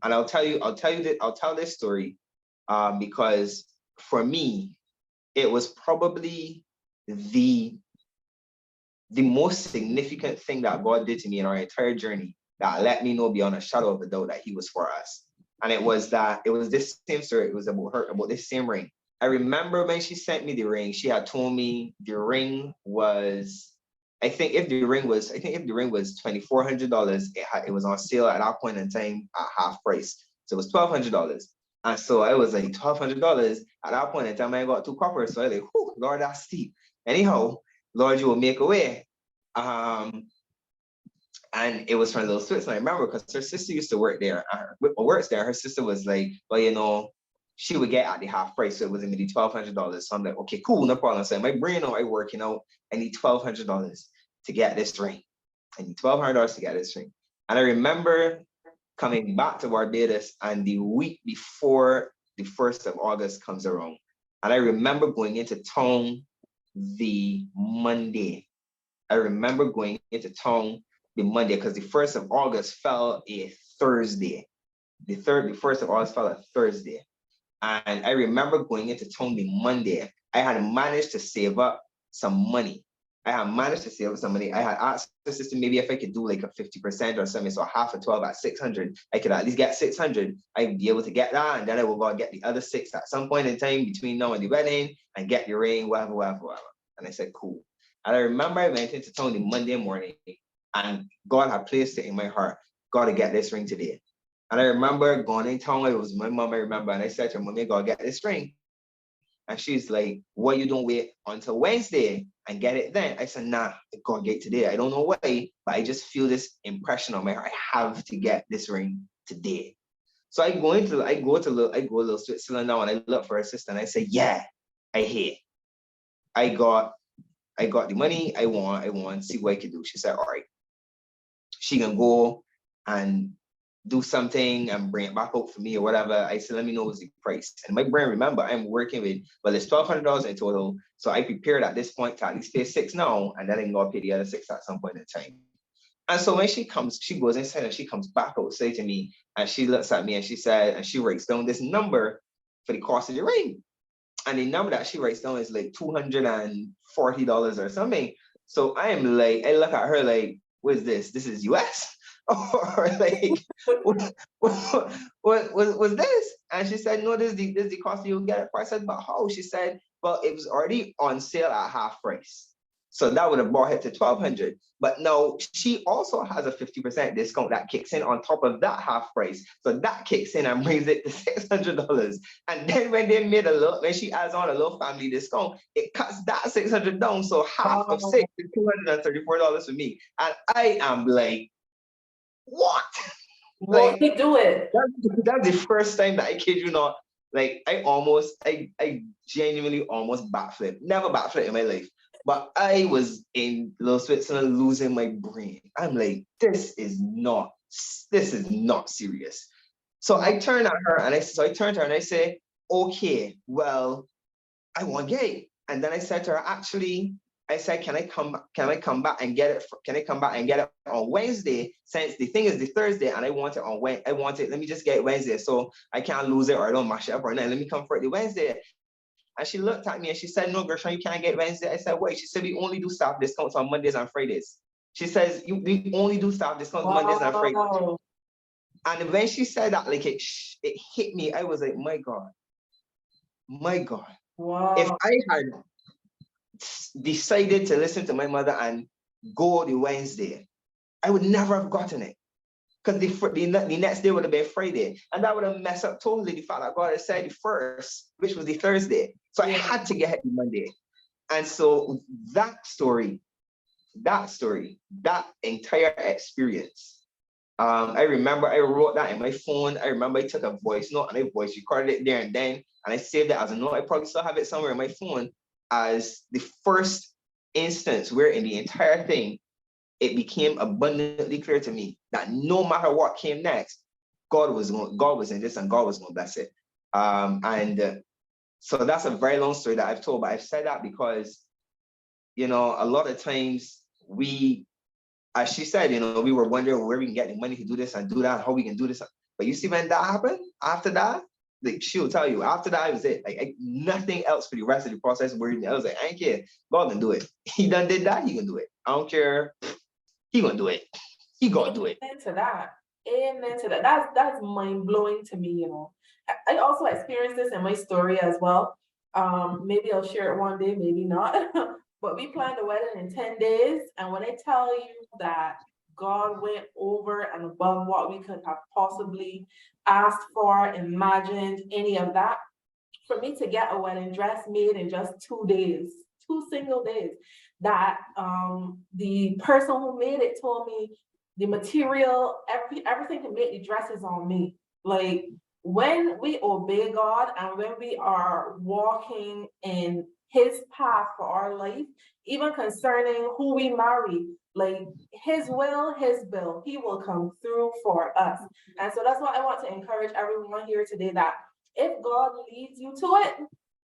And I'll tell this story because for me, it was probably the most significant thing that God did to me in our entire journey that let me know beyond a shadow of a doubt that he was for us. And it was this same story. It was about this same ring. I remember when she sent me the ring, she had told me the ring was, I think if the ring was $2,400, it was on sale at that point in time at half price. So it was $1,200. And so I was like, $1,200 at that point in time, I got 2 coppers. So I was like, whew, Lord, that's steep. Anyhow, Lord, you will make a way. And it was from Little Switzerland. I remember because her sister used to work there. Works there. Her sister was like, well, you know, she would get at the half price. So it was maybe $1,200. So I'm like, okay, cool, no problem. So my brain, I working out, I need $1,200 to get this ring. I need $1,200 to get this ring. And I remember coming back to Barbados, and the week before the 1st of August comes around. And I remember going into town the Monday. I remember going into town the Monday because the 1st of August fell a Thursday. The 1st of August fell a Thursday. And I remember going into town the Monday. I had managed to save up some money. I had asked the sister maybe if I could do like a 50% or something. So half of 12 at 600. I could at least get 600. I'd be able to get that. And then I will go get the other 6 at some point in time between now and the wedding and get the ring, whatever. And I said, cool. And I remember I went into town the Monday morning and God had placed it in my heart, got to get this ring today. And I remember going in town, it was my mom, I remember, and I said to her, Mommy, go get this ring. And she's like, what, you don't wait until Wednesday and get it then? I said, nah, I gotta get it today. I don't know why, but I just feel this impression on my heart. I have to get this ring today. So I go to Little Switzerland now and I look for her sister and I say, yeah, I hate. I got the money I want, see what I can do. She said, all right. She can go and do something and bring it back out for me or whatever. I said, let me know what's the price. And my brain, remember, I'm working with, well, it's $1,200 in total. So I prepared at this point to at least pay 6 now, and then I can go pay the other 6 at some point in time. And so when she comes, she goes inside and she comes back outside to me and she looks at me and she said, and she writes down this number for the cost of the ring. And the number that she writes down is like $240 or something. So I am like, I look at her like, what is this? This is US? Or like, what was this? And she said, no, this is the cost you'll get it for. I said, but how? She said, well, it was already on sale at half price. So that would have brought it to $1,200. But now she also has a 50% discount that kicks in on top of that half price. So that kicks in and brings it to $600. And then when when she adds on a little family discount, it cuts that $600 down. So half of 6 is $234 for me. And I am like, what? Like, you do it. That's the first time that I kid you not, like I genuinely almost backflipped. Never backflipped in my life. But I was in Little Switzerland losing my brain. I'm like, this is not serious. So I turned at her and I say, okay, well, I want gay. And then I said to her, actually, I said, can I come back and get it? Can I come back and get it on Wednesday? Since the thing is the Thursday and I want it, let me just get it Wednesday so I can't lose it or I don't mash it up or nothing. Let me come for it the Wednesday. And she looked at me and she said, no, Gershon, you can't get Wednesday. I said, wait. She said, we only do staff discounts on Mondays and Fridays. She says, we only do staff discounts Mondays and Fridays. And when she said that, like it hit me. I was like, my God. Wow. If I had decided to listen to my mother and go the Wednesday, I would never have gotten it. Because the next day would have been Friday. And that would have messed up totally the fact that God had said the first, which was the Thursday. So I had to get it the Monday. And so that entire experience, I remember I wrote that in my phone. I remember I took a voice note and I voice recorded it there and then. And I saved it as a note. I probably still have it somewhere in my phone as the first instance where in the entire thing, it became abundantly clear to me that no matter what came next, God was in this and God was going to bless it. So that's a very long story that I've told, but I've said that because, you know, a lot of times as she said, you know, we were wondering where we can get the money to do this and do that, how we can do this. But you see when that happened, after that, like she'll tell you, after that was it. Like nothing else for the rest of the process. Where I was like, I ain't care. God can do it. He done did that, he can do it. I don't care. He gonna do it. He gonna do it. Amen to that. Amen to that. That's mind blowing to me, you know. I also experienced this in my story as well. Maybe I'll share it one day, maybe not. But we planned the wedding in 10 days. And when I tell you that God went over and above what we could have possibly asked for, imagined, any of that, for me to get a wedding dress made in just 2 days, 2 single days, that the person who made it told me the material, everything to make the dresses on me. Like when we obey God and when we are walking in his path for our life, even concerning who we marry, like his will, his bill, he will come through for us. And so that's why I want to encourage everyone here today that if God leads you to it,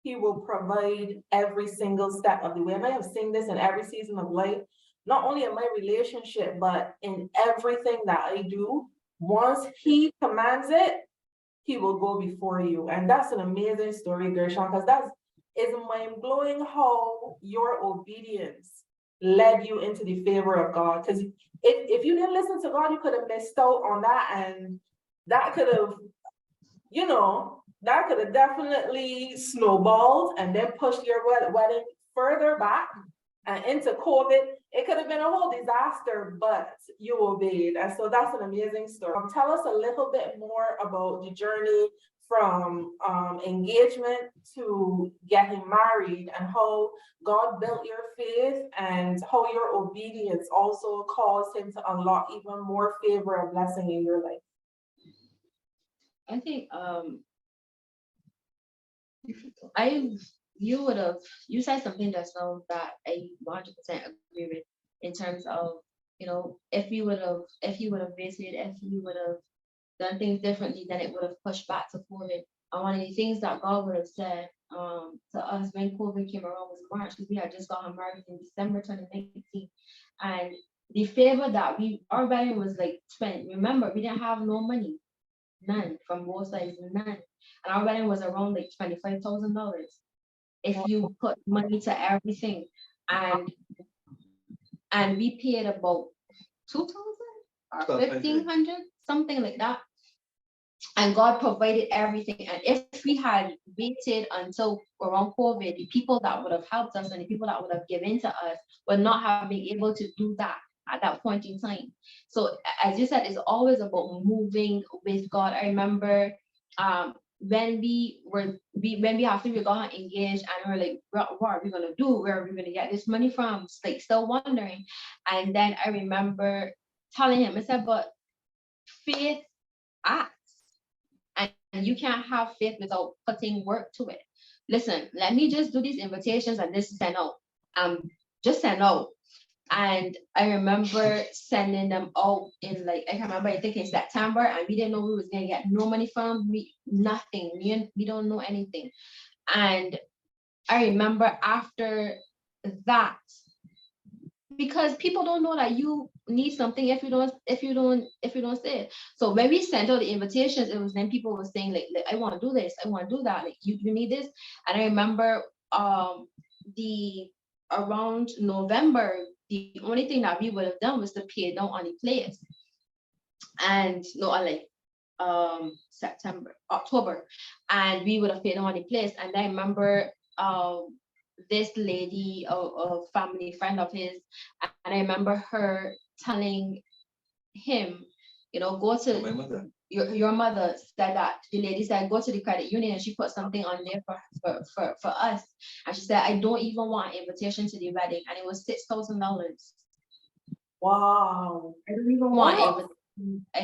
he will provide every single step of the way. I have seen this in every season of life, not only in my relationship, but in everything that I do. Once he commands it, he will go before you. And that's an amazing story, Gershon, because it's mind-blowing how your obedience led you into the favor of God. Because if you didn't listen to God, you could have missed out on that, and that could have, that could have definitely snowballed and then pushed your wedding further back and into COVID. It could have been a whole disaster, but you obeyed. And so that's an amazing story. Tell us a little bit more about the journey from engagement to getting married, and how God built your faith and how your obedience also caused him to unlock even more favor and blessing in your life. I think you said something just now that I 100% agree with, in terms of, if you would have visited, if you would have done things differently, then it would have pushed back to COVID. And one of the things that God would have said to us when COVID came around was March, because we had just gotten married in December 2019. And the favor that our wedding was like spent. Remember, we didn't have no money, none, from both sides, none. And our wedding was around like $25,000. If you put money to everything, and we paid about 2,000 or 1,500, something like that. And God provided everything. And if we had waited until around COVID, the people that would have helped us and the people that would have given to us would not have been able to do that at that point in time. So as you said, it's always about moving with God. I remember when we after we got engaged, and we were like, what are we gonna do? Where are we gonna get this money from? Like, still wondering. And then I remember telling him, I said, but faith acts, and you can't have faith without putting work to it. Listen, let me just do these invitations and this send out. Just send out. And I remember sending them out in, like, I remember, I think in September, and we didn't know we was gonna get no money from nothing. We don't know anything. And I remember after that, because people don't know that you need something if you don't say it. So when we sent out the invitations, it was then people were saying like I want to do this, I want to do that, like you need this. And I remember around November, the only thing that we would have done was to pay down on the place. And no, like September, October, and we would have paid down on the place. And I remember this lady, a family friend of his, and I remember her telling him, go to my mother. Your mother said that the lady said go to the credit union, and she put something on there for us, and she said, I don't even want an invitation to the wedding, and it was $6,000. Wow. I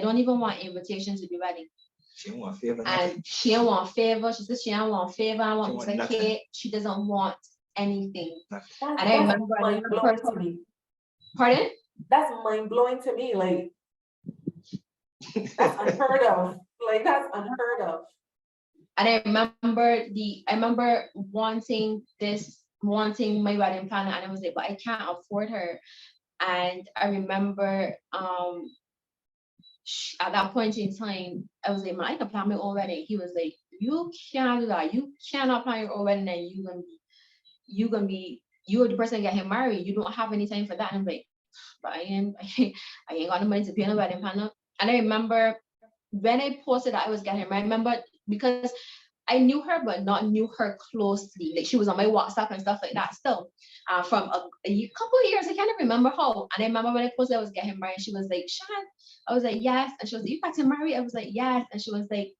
don't even want invitation to the wedding. She don't want favor. And she don't want favor. She says she don't want favor. I want the cake. She doesn't want anything. And I remember mind-blowing to me. Pardon? That's mind-blowing to me. Like, that's unheard of. Like, that's unheard of. And I remember wanting my wedding planner, and I was like, but I can't afford her. And I remember at that point in time, I was like, man, I can plan my own wedding. He was like, you can't do that. You cannot plan your own wedding, and you're the person getting married. You don't have any time for that. And I'm like, but I ain't got no money to pay no wedding planner. And I remember when I posted that I was getting married, I remember because I knew her, but not knew her closely. Like she was on my WhatsApp and stuff like that still. From a couple of years, I can't remember how. And I remember when I posted I was getting married, she was like, Shan. I was like, yes. And she was like, you got to marry? I was like, yes. And she was like,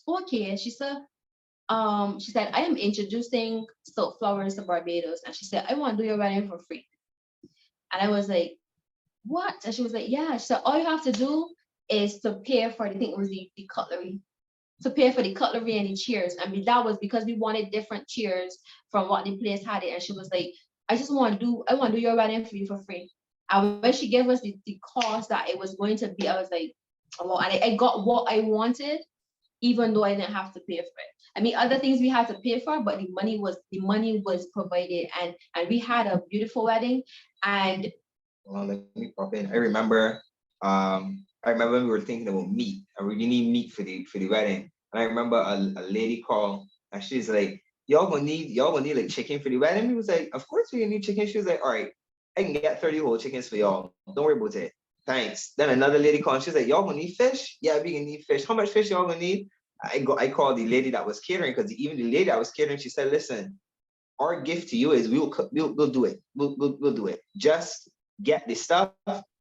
okay. And she said, I am introducing silk flowers to Barbados. And she said, I want to do your wedding for free. And I was like, what? And she was like, yeah. She said, all you have to do is to pay for, I think it was the cutlery, to pay for the cutlery and the chairs. I mean, that was because we wanted different chairs from what the place had it. And she was like, I want to do your wedding for you for free. And when she gave us the cost that it was going to be, I was like, well, and I got what I wanted, even though I didn't have to pay for it. I mean, other things we had to pay for, but the money was provided, and we had a beautiful wedding. And let me pop in. I remember when we were thinking about meat, and we need meat for the wedding. And I remember a lady called, and she's like, y'all gonna need like chicken for the wedding? We was like, of course we need chicken. She was like, all right, I can get 30 whole chickens for y'all. Don't worry about it. Thanks. Then another lady called, she's like, y'all gonna need fish? Yeah, we gonna need fish. How much fish y'all gonna need? I called the lady that was catering, because even the lady that was catering, she said, listen, our gift to you is we'll do it. We'll do it. Just get the stuff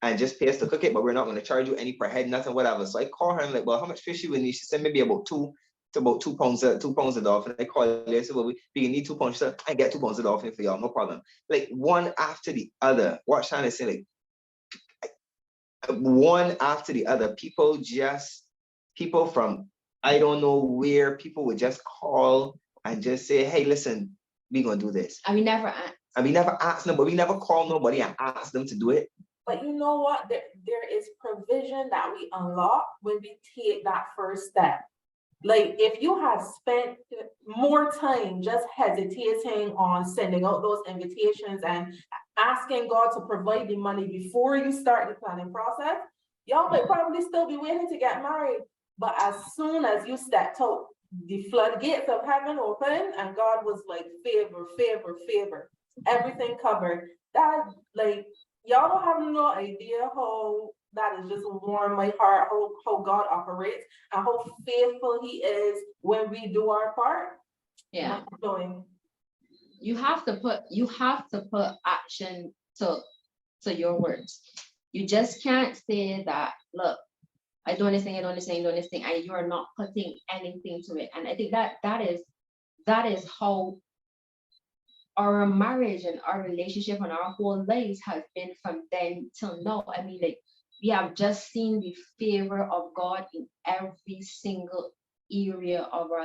and just pay us to cook it, but we're not going to charge you any per head, nothing, whatever. So I called her and I'm like, well, how much fish you would need? She said maybe about 2 pounds of dolphin. And I called her, I said, well, we can need 2 pounds. She said, I get 2 pounds of dolphin for y'all, no problem. Like one after the other. What Shannon is saying, like one after the other. People from I don't know where, people would just call and just say, hey, listen, we're gonna do this. we never asked. And we never asked them, but we never called nobody and asked them to do it. But you know what? There is provision that we unlock when we take that first step. Like if you have spent more time just hesitating on sending out those invitations and asking God to provide the money before you start the planning process, y'all might probably still be waiting to get married. But as soon as you stepped out, the floodgates of heaven opened and God was like, favor, favor, favor, everything covered. That, like, y'all don't have no idea how that is just warm my heart, how God operates and how faithful he is when we do our part. Yeah. You have to put action to your words. You just can't say that, look, I do this thing, and you are not putting anything to it. And I think that is how our marriage and our relationship and our whole lives has been from then till now. I mean, like, we have just seen the favor of God in every single area of our